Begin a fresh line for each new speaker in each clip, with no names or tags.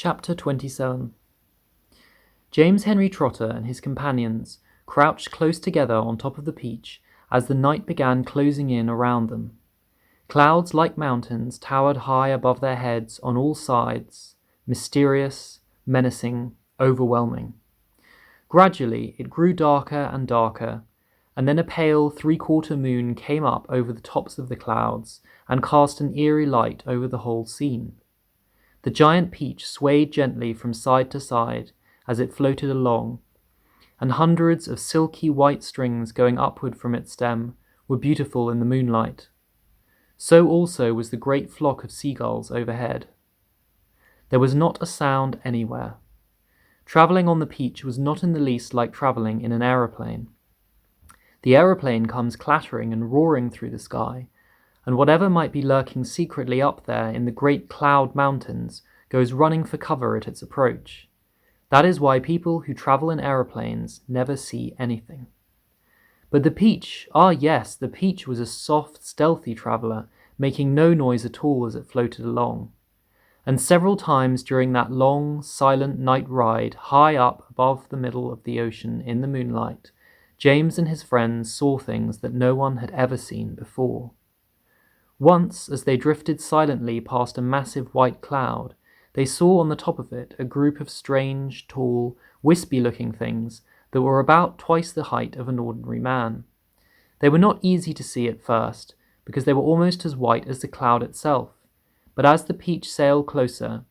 Chapter 27. James Henry Trotter and his companions crouched close together on top of the peach as the night began closing in around them. Clouds like mountains towered high above their heads on all sides, mysterious, menacing, overwhelming. Gradually it grew darker and darker, and then a pale three-quarter moon came up over the tops of the clouds and cast an eerie light over the whole scene. The giant peach swayed gently from side to side as it floated along, and hundreds of silky white strings going upward from its stem were beautiful in the moonlight. So also was the great flock of seagulls overhead. There was not a sound anywhere. Travelling on the peach was not in the least like travelling in an aeroplane. The aeroplane comes clattering and roaring through the sky, and whatever might be lurking secretly up there in the great cloud mountains goes running for cover at its approach. That is why people who travel in aeroplanes never see anything. But the peach, yes, the peach was a soft, stealthy traveller, making no noise at all as it floated along. And several times during that long, silent night ride high up above the middle of the ocean in the moonlight, James and his friends saw things that no one had ever seen before. Once, as they drifted silently past a massive white cloud, they saw on the top of it a group of strange, tall, wispy-looking things that were about twice the height of an ordinary man. They were not easy to see at first, because they were almost as white as the cloud itself, but as the peach sailed closer,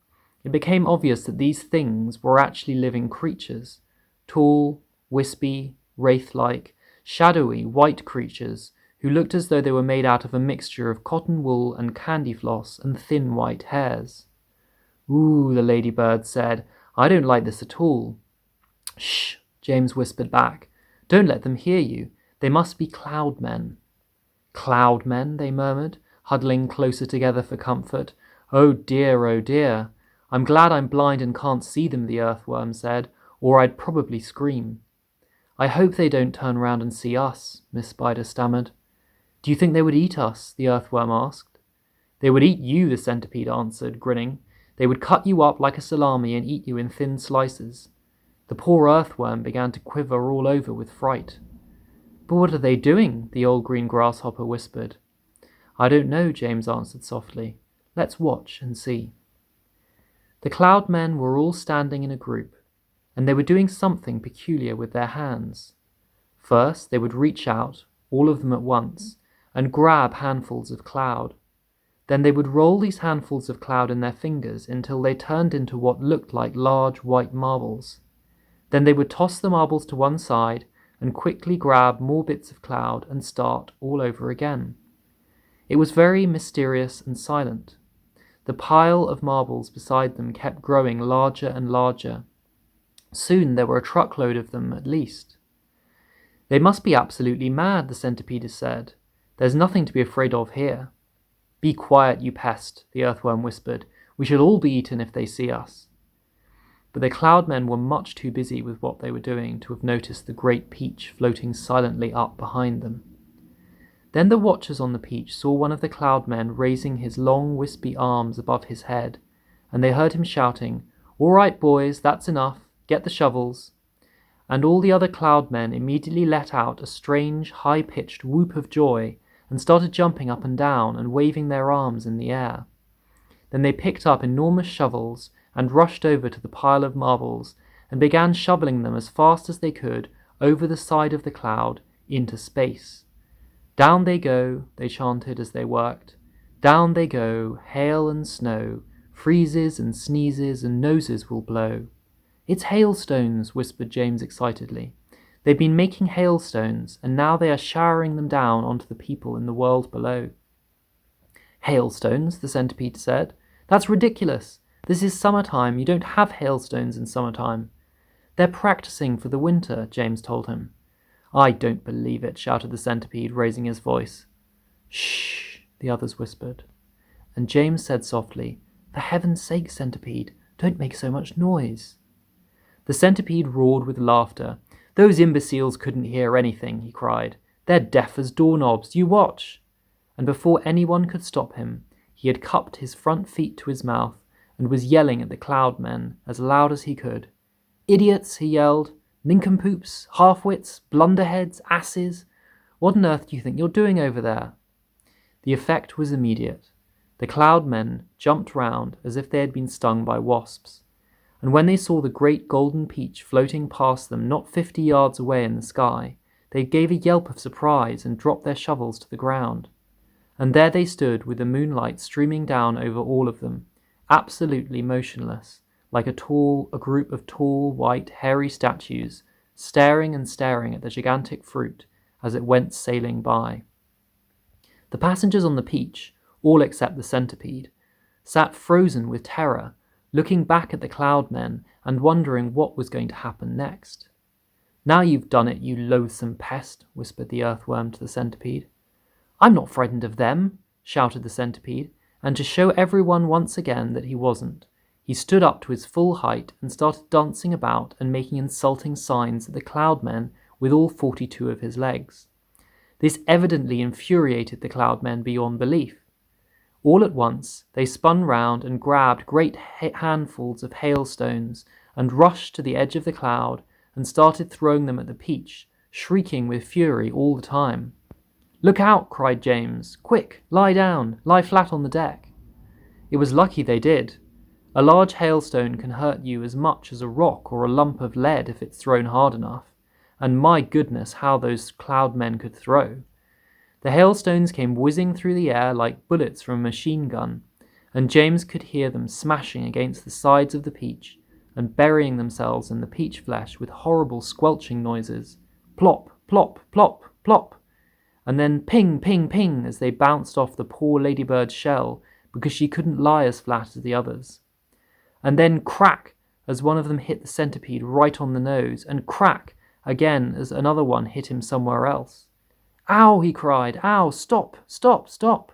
it became obvious that these things were actually living creatures, tall, wispy, wraith-like, shadowy, white creatures who looked as though they were made out of a mixture of cotton wool and candy floss and thin white hairs. "Ooh," the ladybird said, "I don't like this at all." "Shh," James whispered back. "Don't let them hear you. They must be cloud men." "Cloud men," they murmured, huddling closer together for comfort. Oh dear, I'm glad I'm blind and can't see them," the earthworm said, "or I'd probably scream." "I hope they don't turn round and see us," Miss Spider stammered. "Do you think they would eat us?" the earthworm asked. "They would eat you," the centipede answered, grinning. "They would cut you up like a salami and eat you in thin slices." The poor earthworm began to quiver all over with fright. "But what are they doing?" the old green grasshopper whispered. "I don't know," James answered softly. "Let's watch and see." The cloud men were all standing in a group, and they were doing something peculiar with their hands. First, they would reach out, all of them at once, and grab handfuls of cloud. Then they would roll these handfuls of cloud in their fingers until they turned into what looked like large white marbles. Then they would toss the marbles to one side and quickly grab more bits of cloud and start all over again. It was very mysterious and silent. The pile of marbles beside them kept growing larger and larger. Soon there were a truckload of them at least. "They must be absolutely mad," the centipede said. "There's nothing to be afraid of here." "Be quiet, you pest," the earthworm whispered. "We shall all be eaten if they see us." But the cloudmen were much too busy with what they were doing to have noticed the great peach floating silently up behind them. Then the watchers on the peach saw one of the cloudmen raising his long wispy arms above his head, and they heard him shouting, "All right, boys, that's enough. Get the shovels." And all the other cloudmen immediately let out a strange, high-pitched whoop of joy and started jumping up and down and waving their arms in the air. Then they picked up enormous shovels and rushed over to the pile of marbles and began shoveling them as fast as they could over the side of the cloud into space. "Down they go," they chanted as they worked. "Down they go, hail and snow, freezes and sneezes and noses will blow." "It's hailstones," whispered James excitedly. "They've been making hailstones, and now they are showering them down onto the people in the world below." "Hailstones," the centipede said. "That's ridiculous. This is summertime. You don't have hailstones in summertime." "They're practicing for the winter," James told him. "I don't believe it," shouted the centipede, raising his voice. "Shh," the others whispered. And James said softly, "For heaven's sake, centipede, don't make so much noise." The centipede roared with laughter. "Those imbeciles couldn't hear anything," he cried. "They're deaf as doorknobs. You watch." And before anyone could stop him, he had cupped his front feet to his mouth and was yelling at the cloud men as loud as he could. "Idiots," he yelled. "Nincompoops, half-wits, blunderheads, asses. What on earth do you think you're doing over there?" The effect was immediate. The cloud men jumped round as if they had been stung by wasps, and when they saw the great golden peach floating past them not 50 yards away in the sky, they gave a yelp of surprise and dropped their shovels to the ground. And there they stood with the moonlight streaming down over all of them, absolutely motionless, like a group of tall, white, hairy statues, staring and staring at the gigantic fruit as it went sailing by. The passengers on the peach, all except the centipede, sat frozen with terror, looking back at the cloud men and wondering what was going to happen next. "Now you've done it, you loathsome pest," whispered the earthworm to the centipede. "I'm not frightened of them," shouted the centipede, and to show everyone once again that he wasn't, he stood up to his full height and started dancing about and making insulting signs at the cloud men with all 42 of his legs. This evidently infuriated the cloud men beyond belief. All at once, they spun round and grabbed great handfuls of hailstones and rushed to the edge of the cloud and started throwing them at the peach, shrieking with fury all the time. "Look out!" cried James. "Quick, lie down, lie flat on the deck." It was lucky they did. A large hailstone can hurt you as much as a rock or a lump of lead if it's thrown hard enough, and my goodness, how those cloud men could throw. The hailstones came whizzing through the air like bullets from a machine gun, and James could hear them smashing against the sides of the peach and burying themselves in the peach flesh with horrible squelching noises. Plop, plop, plop, plop, and then ping, ping, ping as they bounced off the poor ladybird's shell because she couldn't lie as flat as the others. And then crack as one of them hit the centipede right on the nose, and crack again as another one hit him somewhere else. "Ow!" he cried. "Ow! Stop! Stop! Stop!"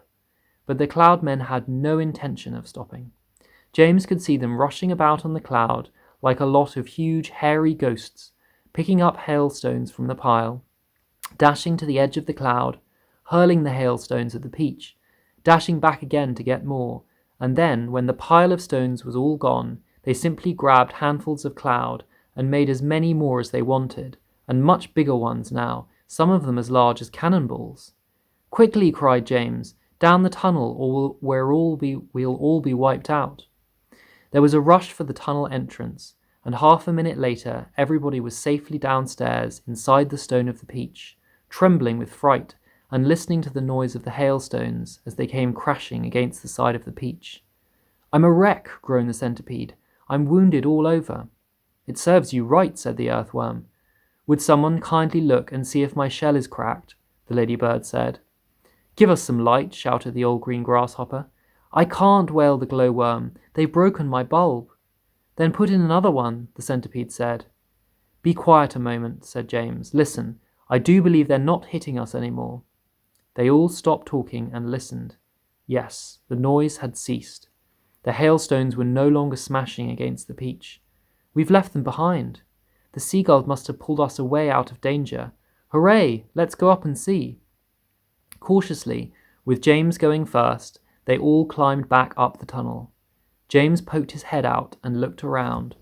But the cloud men had no intention of stopping. James could see them rushing about on the cloud like a lot of huge, hairy ghosts, picking up hailstones from the pile, dashing to the edge of the cloud, hurling the hailstones at the peach, dashing back again to get more, and then, when the pile of stones was all gone, they simply grabbed handfuls of cloud and made as many more as they wanted, and much bigger ones now, some of them as large as cannonballs. "Quickly," cried James, "down the tunnel, or we'll all be wiped out." There was a rush for the tunnel entrance, and half a minute later everybody was safely downstairs inside the stone of the peach, trembling with fright and listening to the noise of the hailstones as they came crashing against the side of the peach. "I'm a wreck," groaned the centipede. "I'm wounded all over." "It serves you right," said the earthworm. "Would someone kindly look and see if my shell is cracked?" the ladybird said. "Give us some light," shouted the old green grasshopper. "I can't," wailed the glowworm. "They've broken my bulb." "Then put in another one," the centipede said. "Be quiet a moment," said James. "Listen, I do believe they're not hitting us anymore." They all stopped talking and listened. Yes, the noise had ceased. The hailstones were no longer smashing against the peach. "We've left them behind. The seagulls must have pulled us away out of danger. Hooray! Let's go up and see." Cautiously, with James going first, they all climbed back up the tunnel. James poked his head out and looked around.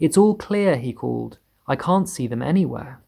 "It's all clear," he called. "I can't see them anywhere."